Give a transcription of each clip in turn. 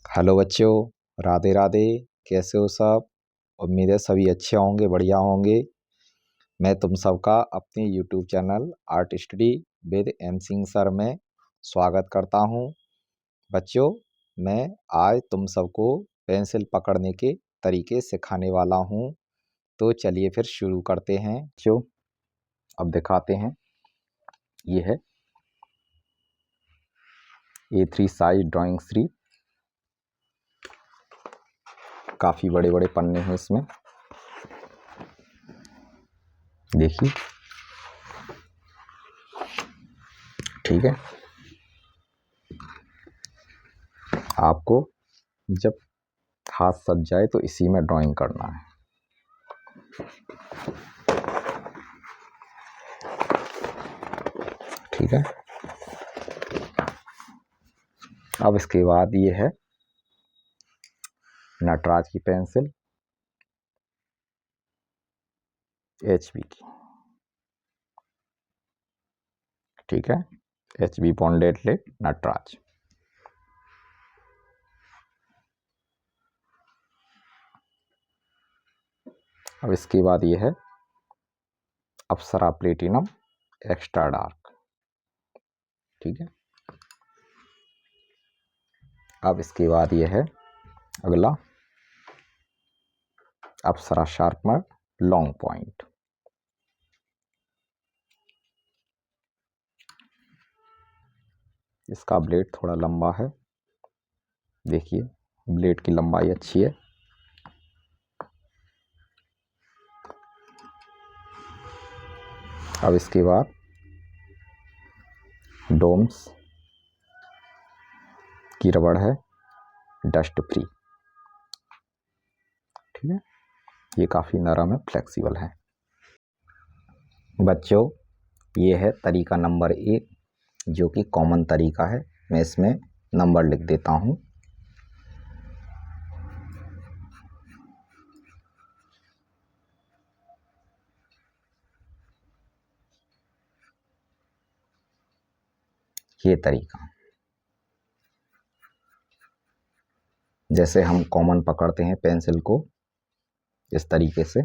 Hello बच्चों, राधे राधे। कैसे हो सब? उम्मीद है सभी अच्छे होंगे, बढ़िया होंगे। मैं तुम सबका अपने YouTube channel art study with M Singh sir में स्वागत करता हूं। बच्चों, मैं आज तुम सबको पेंसिल पकड़ने के तरीके सिखाने वाला हूं। तो चलिए फिर शुरू करते हैं। जो अब दिखाते हैं, ये है A3 साइज ड्राइंग सीट। काफ़ी बड़े बड़े पन्ने हैं इसमें, देखिए। ठीक है, आपको जब हाथ सज जाए तो इसी में ड्राइंग करना है। ठीक है, अब इसके बाद ये है नटराज की पेंसिल HB की। ठीक है, HB बॉन्डेड लेड नटराज। अब इसके बाद ये है अप्सरा प्लेटिनम एक्स्ट्रा डार्क। ठीक है, अब इसके बाद ये है अगला अप्सरा शार्पनर लॉन्ग पॉइंट। इसका ब्लेड थोड़ा लंबा है, देखिए ब्लेड की लंबाई अच्छी है। अब इसके बाद डोम्स की रबड़ है, डस्ट फ्री। ठीक है, ये काफ़ी नरम है, फ्लेक्सिबल है। बच्चों, ये है तरीका नंबर 1, जो कि कॉमन तरीका है। मैं इसमें नंबर लिख देता हूँ। ये तरीका, जैसे हम कॉमन पकड़ते हैं पेंसिल को, इस तरीके से।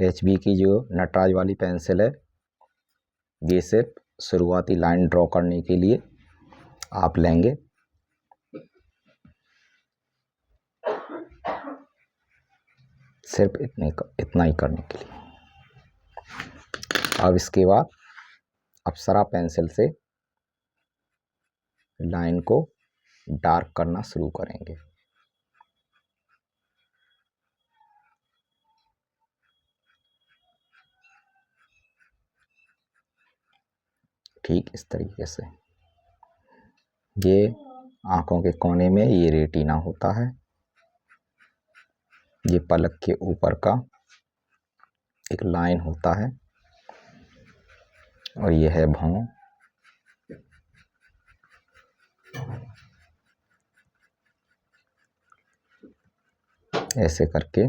HB की जो नटराज वाली पेंसिल है, ये सिर्फ शुरुआती लाइन ड्रॉ करने के लिए आप लेंगे। सिर्फ इतना ही करने के लिए। अब इसके बाद अप्सरा पेंसिल से लाइन को डार्क करना शुरू करेंगे। ठीक इस तरीके से। ये आंखों के कोने में ये रेटिना होता है, ये पलक के ऊपर का एक लाइन होता है, और ये है भौं। ऐसे करके,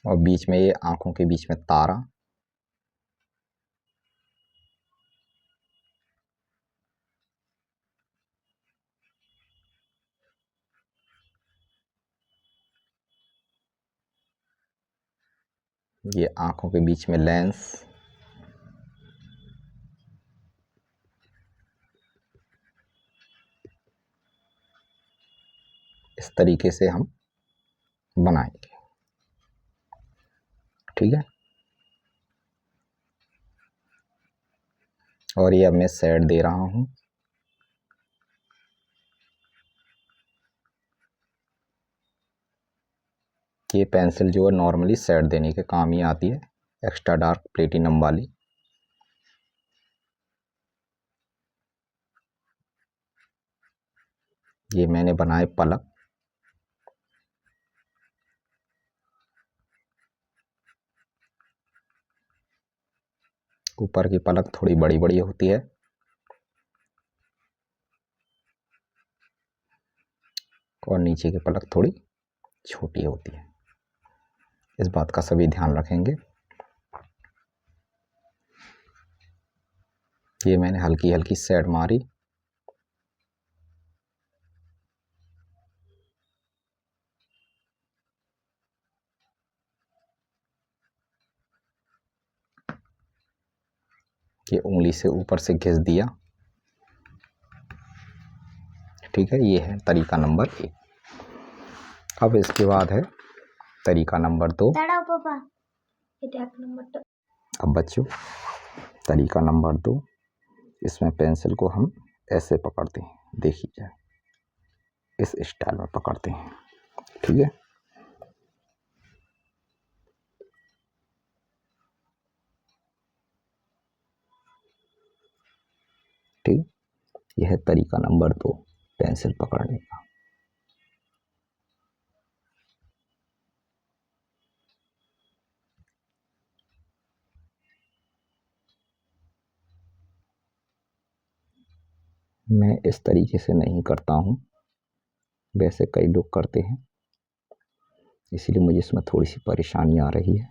और बीच में ये आंखों के बीच में तारा। ये आंखों के बीच में लेंस। इस तरीके से हम बनाएंगे। ठीक है, और ये अब मैं शेड दे रहा हूँ। ये पेंसिल जो है नॉर्मली शेड देने के काम ही आती है, एक्स्ट्रा डार्क प्लेटिनम वाली। ये मैंने बनाए पलक। ऊपर की पलक थोड़ी बड़ी बड़ी होती है, और नीचे की पलक थोड़ी छोटी होती है। इस बात का सभी ध्यान रखेंगे। ये मैंने हल्की हल्की शेड मारी। ये उंगली से ऊपर से घिस दिया। ठीक है, ये है तरीका नंबर 1। अब इसके बाद है तरीका नंबर 2। अब बच्चों तरीका नंबर 2, इसमें पेंसिल को हम ऐसे पकड़ते हैं, देखिए इस स्टाइल में पकड़ते हैं। ठीक है, ठीक, यह है तरीका नंबर 2 पेंसिल पकड़ने का। मैं इस तरीके से नहीं करता हूँ, वैसे कई लोग करते हैं, इसीलिए मुझे इसमें थोड़ी सी परेशानी आ रही है।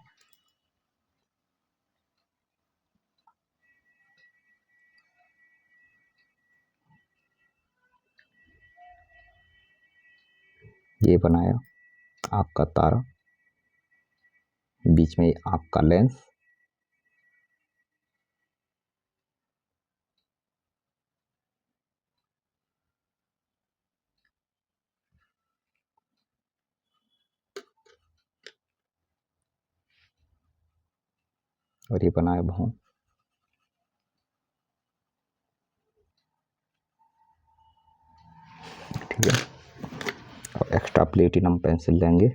ये बनाया आँख का तारा, बीच में आँख का लेंस, और ये बनाया भौं। ठीक है, और एक्स्ट्रा प्लेटिनम पेंसिल लेंगे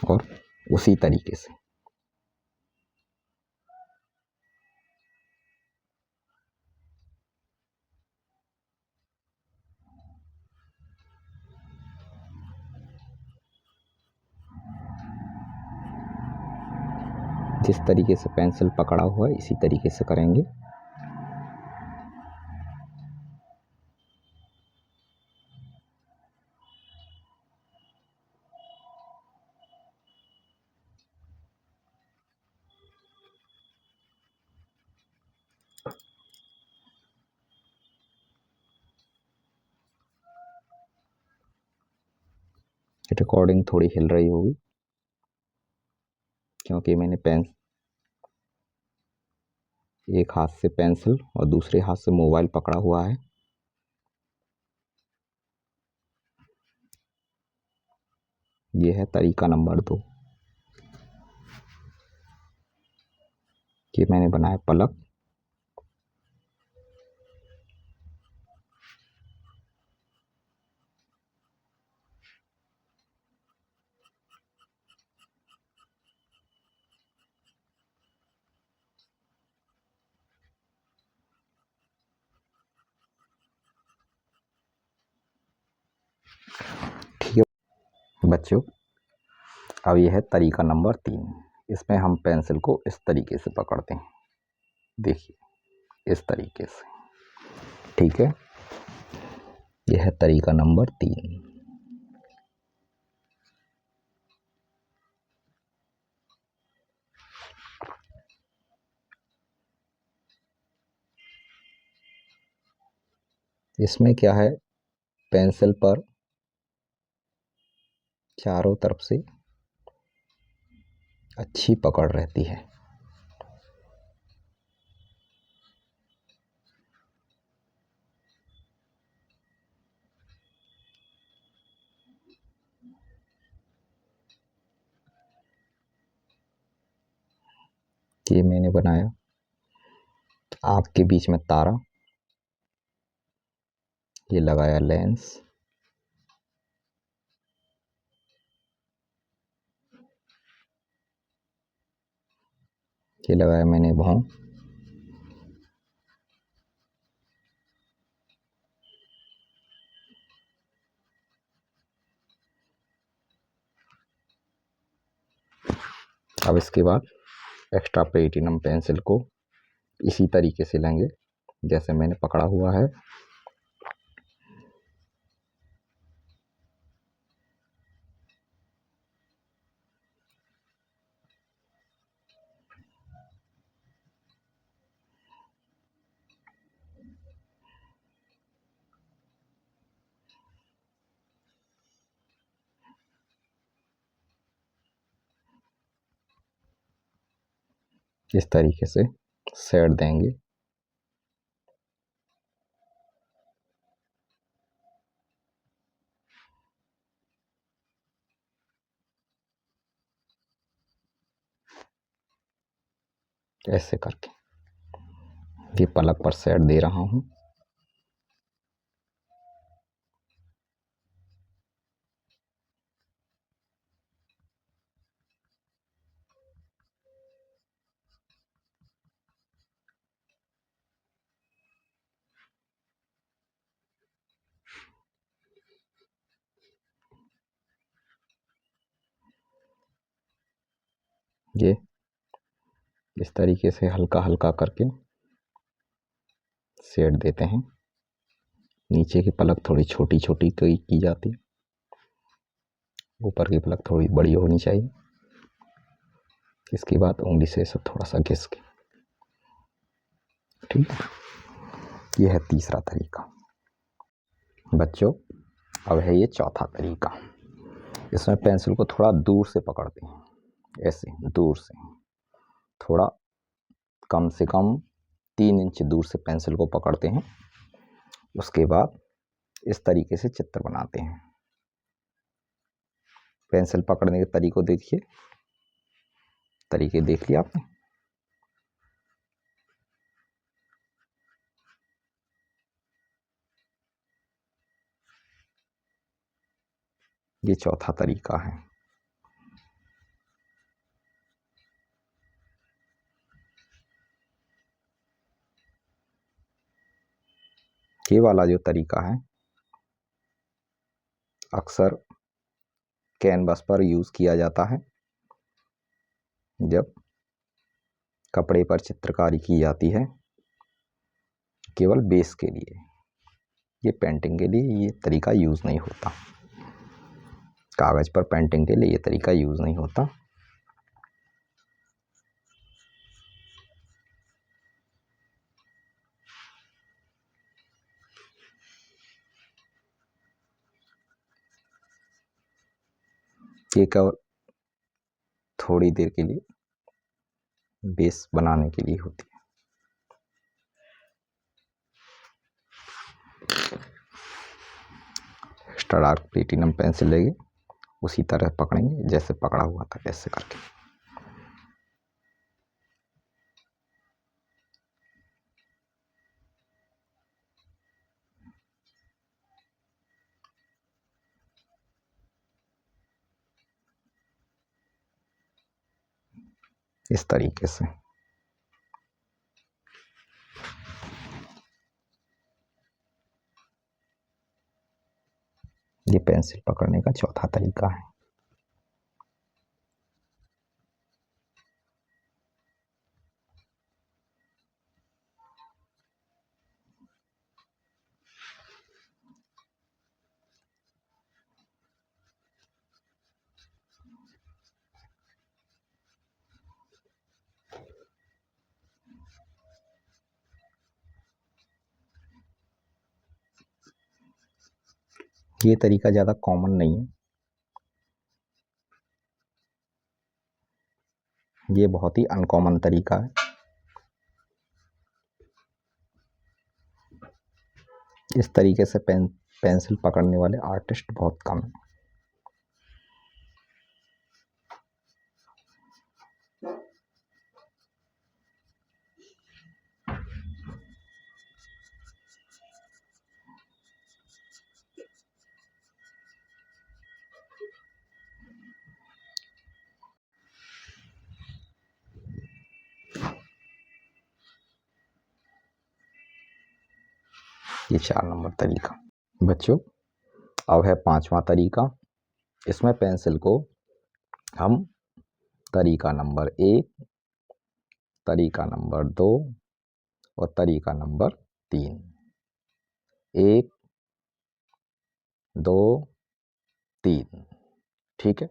और उसी तरीके से जिस तरीके से पेंसिल पकड़ा हुआ है इसी तरीके से करेंगे। रिकॉर्डिंग थोड़ी हिल रही होगी क्योंकि मैंने पेन एक हाथ से पेंसिल और दूसरे हाथ से मोबाइल पकड़ा हुआ है। यह है तरीका नंबर 2 कि मैंने बनाया पलक। ठीक है बच्चों, अब यह है तरीका नंबर 3। इसमें हम पेंसिल को इस तरीके से पकड़ते हैं, देखिए इस तरीके से। ठीक है, यह है तरीका नंबर 3। इसमें क्या है, पेंसिल पर चारों तरफ से अच्छी पकड़ रहती है। ये मैंने बनाया आँख के बीच में तारा, ये लगाया लेंस, ये लगाया मैंने भौं, अब इसके बाद एक्स्ट्रा प्लेटिनम पेंसिल को इसी तरीके से लेंगे जैसे मैंने पकड़ा हुआ है। इस तरीके से शेड देंगे। ऐसे करके ये पलक पर शेड दे रहा हूँ। ये इस तरीके से हल्का हल्का करके शेड देते हैं। नीचे की पलक थोड़ी छोटी छोटी की जाती है, ऊपर की पलक थोड़ी बड़ी होनी चाहिए। इसके बाद उंगली से सब थोड़ा सा घिस के, ठीक है। यह है तीसरा तरीका। बच्चों अब है ये चौथा तरीका। इसमें पेंसिल को थोड़ा दूर से पकड़ते हैं, ऐसे दूर से, थोड़ा कम से कम 3 इंच दूर से पेंसिल को पकड़ते हैं। उसके बाद इस तरीके से चित्र बनाते हैं। पेंसिल पकड़ने के तरीकों देखिए, तरीके देख लिया आपने। ये चौथा तरीका है। ये वाला जो तरीका है अक्सर कैनवस पर यूज किया जाता है जब कपड़े पर चित्रकारी की जाती है, केवल बेस के लिए। ये पेंटिंग के लिए ये तरीका यूज नहीं होता। कागज पर पेंटिंग के लिए ये तरीका यूज नहीं होता। ये केवल थोड़ी देर के लिए बेस बनाने के लिए होती है। एक्स्ट्रा डार्क प्लेटिनम पेंसिल लेंगे, उसी तरह पकड़ेंगे जैसे पकड़ा हुआ था, ऐसे करके। इस तरीके से ये पेंसिल पकड़ने का चौथा तरीका है। ये तरीका ज़्यादा कॉमन नहीं है, ये बहुत ही अनकॉमन तरीका है। इस तरीके से पेंसिल पकड़ने वाले आर्टिस्ट बहुत कम हैं। ये 4 नंबर तरीका। बच्चों अब है 5वां तरीका। इसमें पेंसिल को हम तरीका नंबर 1, तरीका नंबर 2 और तरीका नंबर 3, 1, 2, 3, ठीक है।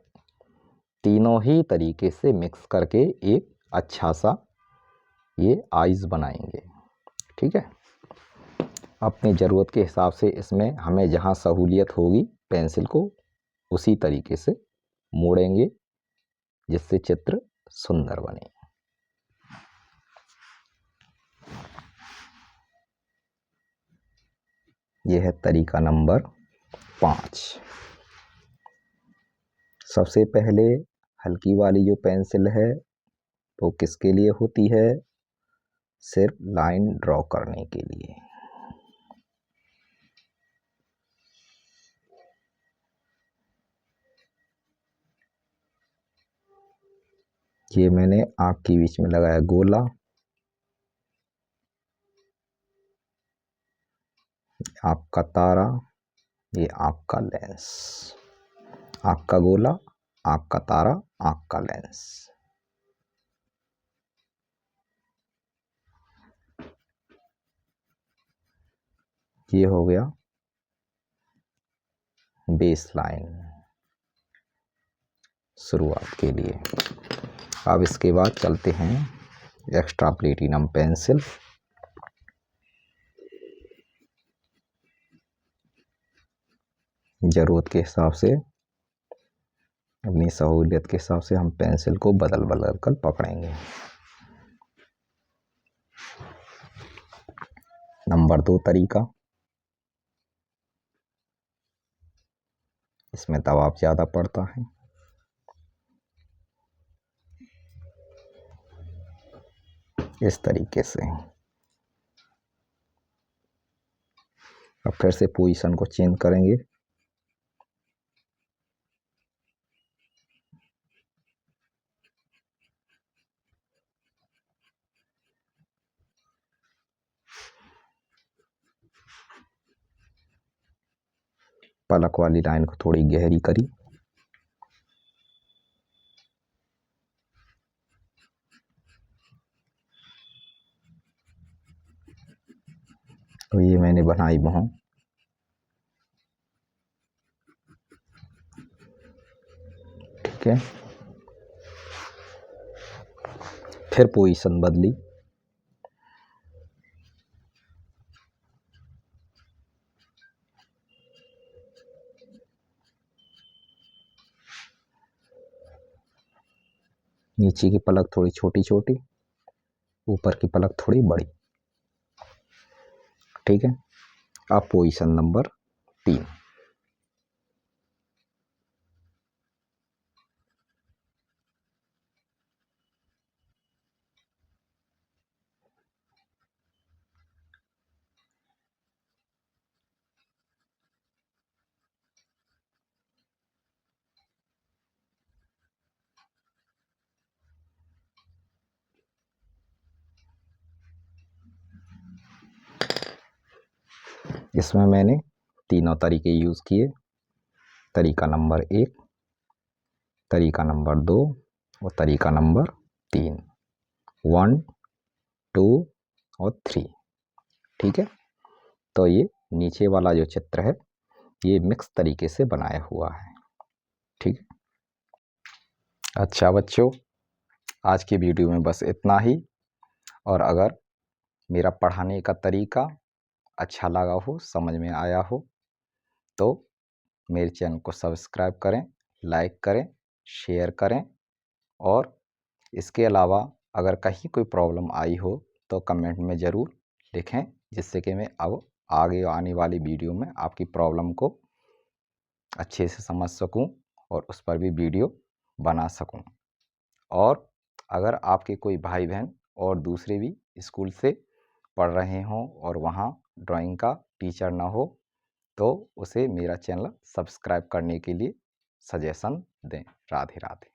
तीनों ही तरीके से मिक्स करके एक अच्छा सा ये आइज बनाएंगे, ठीक है। अपनी ज़रूरत के हिसाब से इसमें हमें जहाँ सहूलियत होगी पेंसिल को उसी तरीके से मोड़ेंगे जिससे चित्र सुंदर बने। ये है तरीका नंबर 5। सबसे पहले हल्की वाली जो पेंसिल है वो किसके लिए होती है? सिर्फ लाइन ड्रॉ करने के लिए। ये मैंने आँख के बीच में लगाया गोला। आँख का तारा, ये आँख का लेंस। आँख का गोला, आँख का तारा, आँख का लेंस। ये हो गया बेस लाइन शुरुआत के लिए। अब इसके बाद चलते हैं एक्स्ट्रा प्लेटिनम पेंसिल। ज़रूरत के हिसाब से, अपनी सहूलियत के हिसाब से हम पेंसिल को बदल बदल कर पकड़ेंगे। नंबर 2 तरीका, इसमें दबाव ज़्यादा पड़ता है। इस तरीके से। अब फिर से पोजीशन को चेंज करेंगे। पलक वाली लाइन को थोड़ी गहरी करी। तो ये मैंने बनाई वहाँ। ठीक है, फिर पोजीशन बदली। नीचे की पलक थोड़ी छोटी छोटी, ऊपर की पलक थोड़ी बड़ी। ठीक है, अब पोजीशन नंबर 3। इसमें मैंने तीनों तरीके यूज़ किए। तरीका नंबर 1, तरीका नंबर 2 और तरीका नंबर 3। 1, 2 और 3। ठीक है, तो ये नीचे वाला जो चित्र है ये मिक्स तरीके से बनाया हुआ है। ठीक है, अच्छा बच्चों, आज की वीडियो में बस इतना ही। और अगर मेरा पढ़ाने का तरीका अच्छा लगा हो, समझ में आया हो, तो मेरे चैनल को सब्सक्राइब करें, लाइक करें, शेयर करें। और इसके अलावा अगर कहीं कोई प्रॉब्लम आई हो तो कमेंट में ज़रूर लिखें, जिससे कि मैं अब आगे आने वाली वीडियो में आपकी प्रॉब्लम को अच्छे से समझ सकूं और उस पर भी वीडियो बना सकूं। और अगर आपके कोई भाई बहन और दूसरे भी स्कूल से पढ़ रहे हों और वहाँ ड्राइंग का टीचर ना हो, तो उसे मेरा चैनल सब्सक्राइब करने के लिए सजेशन दें। राधे राधे।